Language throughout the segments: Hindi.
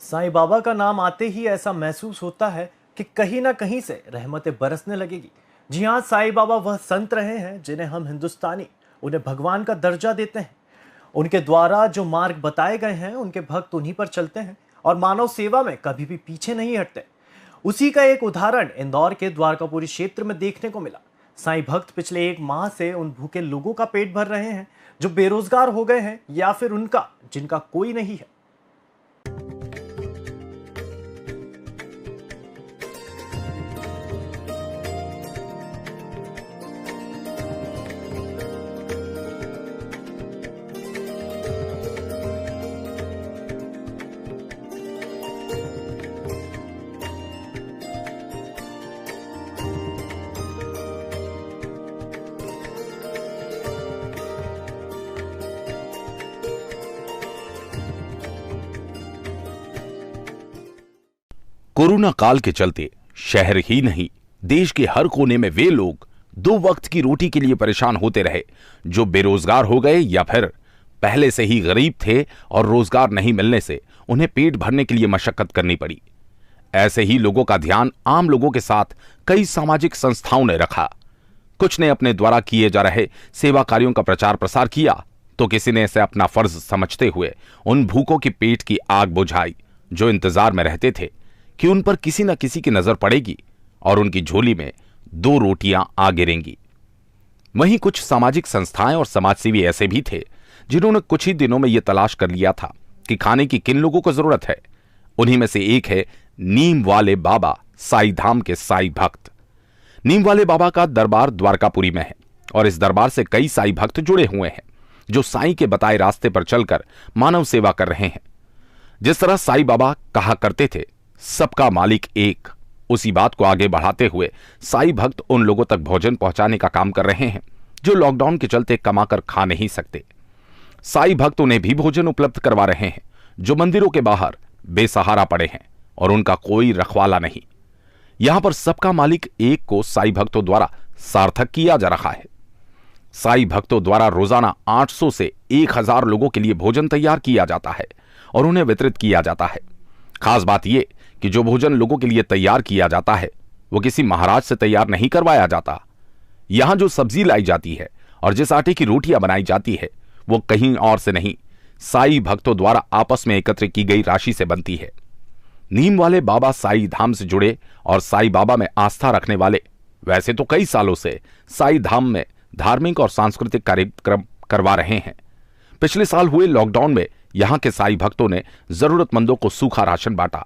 साईं बाबा का नाम आते ही ऐसा महसूस होता है कि कहीं ना कहीं से रहमतें बरसने लगेगी। जी हाँ, साईं बाबा वह संत रहे हैं जिन्हें हम हिंदुस्तानी उन्हें भगवान का दर्जा देते हैं। उनके द्वारा जो मार्ग बताए गए हैं उनके भक्त उन्हीं पर चलते हैं और मानव सेवा में कभी भी पीछे नहीं हटते। उसी का एक उदाहरण इंदौर के द्वारकापुरी क्षेत्र में देखने को मिला। साईं भक्त पिछले एक माह से उन भूखे लोगों का पेट भर रहे हैं जो बेरोजगार हो गए हैं या फिर उनका जिनका कोई नहीं है। कोरोना काल के चलते शहर ही नहीं, देश के हर कोने में वे लोग दो वक्त की रोटी के लिए परेशान होते रहे जो बेरोजगार हो गए या फिर पहले से ही गरीब थे और रोजगार नहीं मिलने से उन्हें पेट भरने के लिए मशक्कत करनी पड़ी। ऐसे ही लोगों का ध्यान आम लोगों के साथ कई सामाजिक संस्थाओं ने रखा। कुछ ने अपने द्वारा किए जा रहे सेवा कार्यों का प्रचार प्रसार किया, तो किसी ने इसे अपना फर्ज समझते हुए उन भूखों की पेट की आग बुझाई जो इंतजार में रहते थे कि उन पर किसी न किसी की नजर पड़ेगी और उनकी झोली में दो रोटियां आ गिरेंगी। वहीं कुछ सामाजिक संस्थाएं और समाजसेवी ऐसे भी थे जिन्होंने कुछ ही दिनों में यह तलाश कर लिया था कि खाने की किन लोगों को जरूरत है। उन्हीं में से एक है नीम वाले बाबा साईं धाम के साईं भक्त। नीम वाले बाबा का दरबार द्वारकापुरी में है और इस दरबार से कई साईं भक्त जुड़े हुए हैं जो साईं के बताए रास्ते पर चलकर मानव सेवा कर रहे हैं। जिस तरह साईं बाबा कहा करते थे, सबका मालिक एक, उसी बात को आगे बढ़ाते हुए साईं भक्त उन लोगों तक भोजन पहुंचाने का काम कर रहे हैं जो लॉकडाउन के चलते कमाकर खा नहीं सकते। साईं भक्त उन्हें भी भोजन उपलब्ध करवा रहे हैं जो मंदिरों के बाहर बेसहारा पड़े हैं और उनका कोई रखवाला नहीं। यहां पर सबका मालिक एक को साईं भक्तों द्वारा सार्थक किया जा रहा है। साईं भक्तों द्वारा रोजाना 800 से 1000 लोगों के लिए भोजन तैयार किया जाता है और उन्हें वितरित किया जाता है। खास बात यह कि जो भोजन लोगों के लिए तैयार किया जाता है वो किसी महाराज से तैयार नहीं करवाया जाता। यहां जो सब्जी लाई जाती है और जिस आटे की रोटियां बनाई जाती है वो कहीं और से नहीं, साईं भक्तों द्वारा आपस में एकत्र की गई राशि से बनती है। नीम वाले बाबा साईं धाम से जुड़े और साईं बाबा में आस्था रखने वाले वैसे तो कई सालों से साईं धाम में धार्मिक और सांस्कृतिक कार्यक्रम करवा रहे हैं। पिछले साल हुए लॉकडाउन में यहां के साईं भक्तों ने जरूरतमंदों को सूखा राशन बांटा।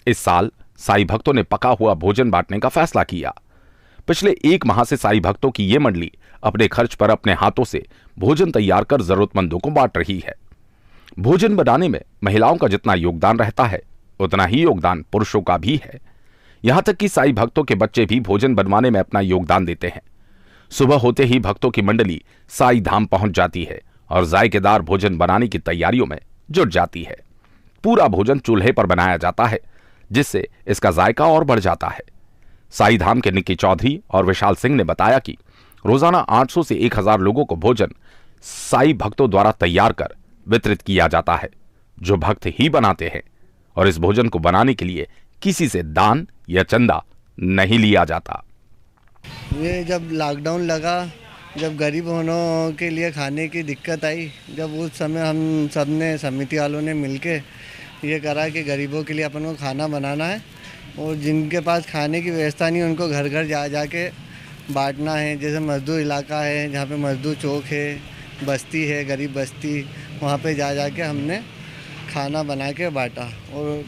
इस साल साईं भक्तों ने पका हुआ भोजन बांटने का फैसला किया। पिछले एक माह से साईं भक्तों की यह मंडली अपने खर्च पर अपने हाथों से भोजन तैयार कर जरूरतमंदों को बांट रही है। भोजन बनाने में महिलाओं का जितना योगदान रहता है उतना ही योगदान पुरुषों का भी है। यहां तक कि साईं भक्तों के बच्चे भी भोजन बनवाने में अपना योगदान देते हैं। सुबह होते ही भक्तों की मंडली साईं धाम पहुंच जाती है और जायकेदार भोजन बनाने की तैयारियों में जुट जाती है। पूरा भोजन चूल्हे पर बनाया जाता है जिससे इसका जायका और बढ़ जाता है। साईं धाम के निक्की चौधरी और विशाल सिंह ने बताया कि रोजाना 800 से 1000 लोगों को भोजन साईं भक्तों द्वारा तैयार कर वितरित किया जाता है जो भक्त ही बनाते हैं और इस भोजन को बनाने के लिए किसी से दान या चंदा नहीं लिया जाता। ये जब लॉकडाउन लगा, जब गरीबों के लिए खाने की दिक्कत आई, जब उस समय हम सब ने समिति वालों ने मिलके ये करा कि गरीबों के लिए अपन को खाना बनाना है और जिनके पास खाने की व्यवस्था नहीं उनको घर घर जा के बांटना है। जैसे मजदूर इलाका है जहाँ पे मजदूर चौक है, बस्ती है, गरीब बस्ती, वहाँ पे जा के हमने खाना बना के बांटा। और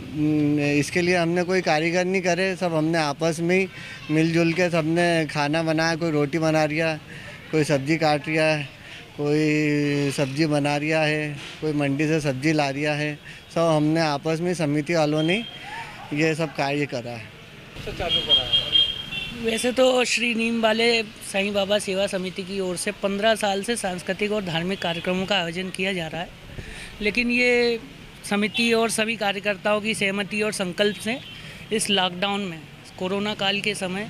इसके लिए हमने कोई कारीगर नहीं करे, सब हमने आपस में ही मिलजुल के सबने खाना बनाया। कोई रोटी बना रिया, कोई सब्जी काट रिया है, कोई सब्जी बना रिया है, कोई मंडी से सब्जी ला रिया है। सब हमने आपस में समिति वालों ने ये सब कार्य करा है। चालू करा है। वैसे तो श्री नीम वाले साईं बाबा सेवा समिति की ओर से 15 साल से सांस्कृतिक और धार्मिक कार्यक्रमों का आयोजन किया जा रहा है, लेकिन ये समिति और सभी कार्यकर्ताओं की सहमति और संकल्प से इस लॉकडाउन में कोरोना काल के समय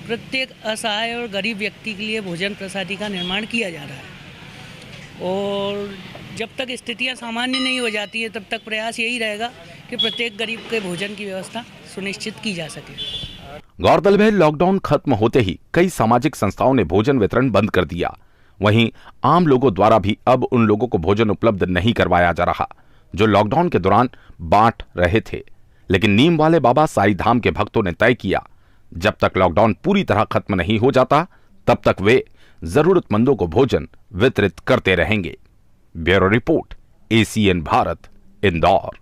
प्रत्येक असहाय और गरीब व्यक्ति के लिए भोजन प्रसादी का निर्माण किया जा रहा है। और जब तक स्थितियां सामान्य नहीं हो जाती है तब तक प्रयास यही रहेगा कि प्रत्येक गरीब के भोजन की व्यवस्था सुनिश्चित की जा सके। गौरतलब है, लॉकडाउन खत्म होते ही कई सामाजिक संस्थाओं ने भोजन वितरण बंद कर दिया। वहीं आम लोगों द्वारा भी अब उन लोगों को भोजन उपलब्ध नहीं करवाया जा रहा जो लॉकडाउन के दौरान बांट रहे थे। लेकिन नीम वाले बाबा साईं धाम के भक्तों ने तय किया, जब तक लॉकडाउन पूरी तरह खत्म नहीं हो जाता तब तक वे जरूरतमंदों को भोजन वितरित करते रहेंगे। Bureau report, ACN Bharat, Indore.